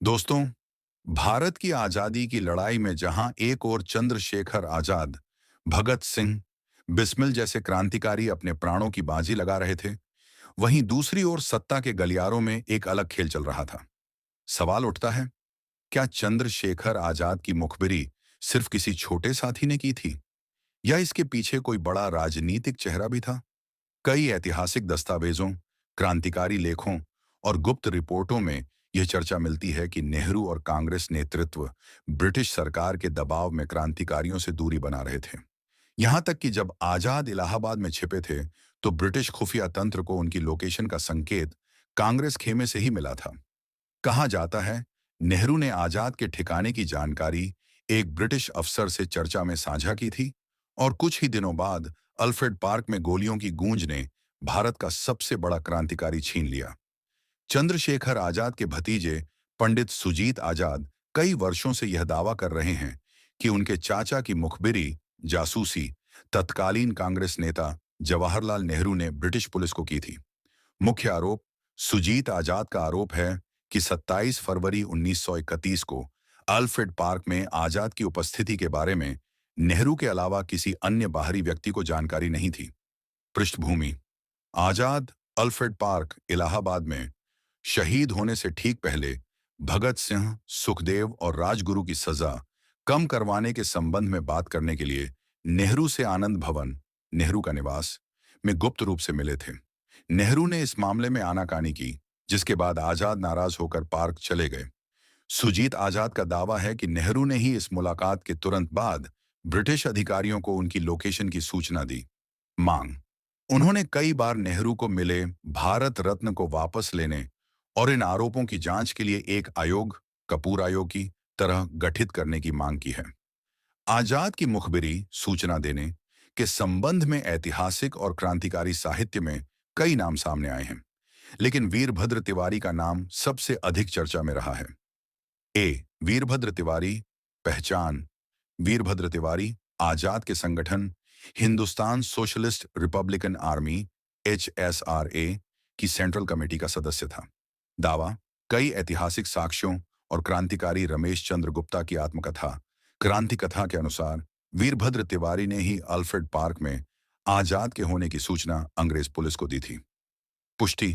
दोस्तों, भारत की आजादी की लड़ाई में जहां एक ओर चंद्रशेखर आजाद, भगत सिंह, बिस्मिल जैसे क्रांतिकारी अपने प्राणों की बाजी लगा रहे थे, वहीं दूसरी ओर सत्ता के गलियारों में एक अलग खेल चल रहा था। सवाल उठता है, क्या चंद्रशेखर आजाद की मुखबिरी सिर्फ किसी छोटे साथी ने की थी, या इसके पीछे कोई बड़ा राजनीतिक चेहरा भी था? कई ऐतिहासिक दस्तावेजों, क्रांतिकारी लेखों और गुप्त रिपोर्टों में यह चर्चा मिलती है कि नेहरू और कांग्रेस नेतृत्व ब्रिटिश सरकार के दबाव में क्रांतिकारियों से दूरी बना रहे थे। यहां तक कि जब आजाद इलाहाबाद में छिपे थे, तो ब्रिटिश खुफिया तंत्र को उनकी लोकेशन का संकेत कांग्रेस खेमे से ही मिला था। कहा जाता है, नेहरू ने आजाद के ठिकाने की जानकारी एक ब्रिटिश अफसर से चर्चा में साझा की थी, और कुछ ही दिनों बाद अल्फ्रेड पार्क में गोलियों की गूंज ने भारत का सबसे बड़ा क्रांतिकारी छीन लिया। चंद्रशेखर आजाद के भतीजे पंडित सुजीत आजाद कई वर्षों से यह दावा कर रहे हैं कि उनके चाचा की मुखबिरी, जासूसी, तत्कालीन कांग्रेस नेता जवाहरलाल नेहरू ने ब्रिटिश पुलिस को की थी। मुख्य आरोप सुजीत आजाद का आरोप है कि 27 फरवरी 1931 को अल्फ्रेड पार्क में आजाद की उपस्थिति के बारे में नेहरू के अलावा किसी अन्य बाहरी व्यक्ति को जानकारी नहीं थी। पृष्ठभूमि: आजाद अल्फ्रेड पार्क, इलाहाबाद में शहीद होने से ठीक पहले भगत सिंह, सुखदेव और राजगुरु की सजा कम करवाने के संबंध में बात करने के लिए नेहरू से आनंद भवन, नेहरू का निवास, में गुप्त रूप से मिले थे। नेहरू ने इस मामले में आनाकानी की, जिसके बाद आजाद नाराज होकर पार्क चले गए। सुजीत आजाद का दावा है कि नेहरू ने ही इस मुलाकात के तुरंत बाद ब्रिटिश अधिकारियों को उनकी लोकेशन की सूचना दी। मांग: उन्होंने कई बार नेहरू को मिले, भारत रत्न को वापस लेने और इन आरोपों की जांच के लिए एक आयोग, कपूर आयोग की तरह गठित करने की मांग की है। आजाद की मुखबिरी, सूचना देने के संबंध में ऐतिहासिक और क्रांतिकारी साहित्य में कई नाम सामने आए हैं, लेकिन वीरभद्र तिवारी का नाम सबसे अधिक चर्चा में रहा है। वीरभद्र तिवारी। पहचान: वीरभद्र तिवारी आजाद के संगठन Hindustan socialist Republican army (HSRA) की सेंट्रल कमेटी का सदस्य था। दावा: कई ऐतिहासिक साक्ष्यों और क्रांतिकारी रमेश चंद्र गुप्ता की आत्मकथा क्रांति कथा के अनुसार वीरभद्र तिवारी ने ही अल्फ्रेड पार्क में आजाद के होने की सूचना अंग्रेज पुलिस को दी थी। पुष्टि: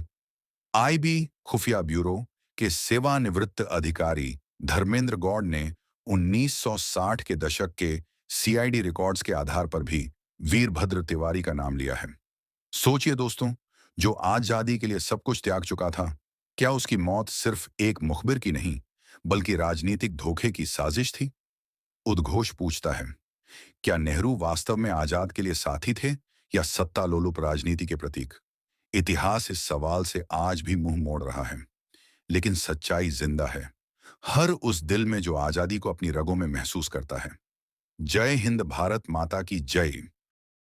IB खुफिया ब्यूरो के सेवानिवृत्त अधिकारी धर्मेंद्र गौड़ ने 1960 के दशक के CID रिकॉर्ड्स के आधार पर भी वीरभद्र तिवारी का नाम लिया है। सोचिए दोस्तों, जो आजादी के लिए सब कुछ त्याग चुका था, क्या उसकी मौत सिर्फ एक मुखबिर की नहीं, बल्कि राजनीतिक धोखे की साजिश थी? उद्घोष पूछता है, क्या नेहरू वास्तव में आजाद के लिए साथी थे, या सत्ता लोलुप राजनीति के प्रतीक? इतिहास इस सवाल से आज भी मुंह मोड़ रहा है, लेकिन सच्चाई जिंदा है, हर उस दिल में जो आजादी को अपनी रगों में महसूस करता है। जय हिंद, भारत माता की जय।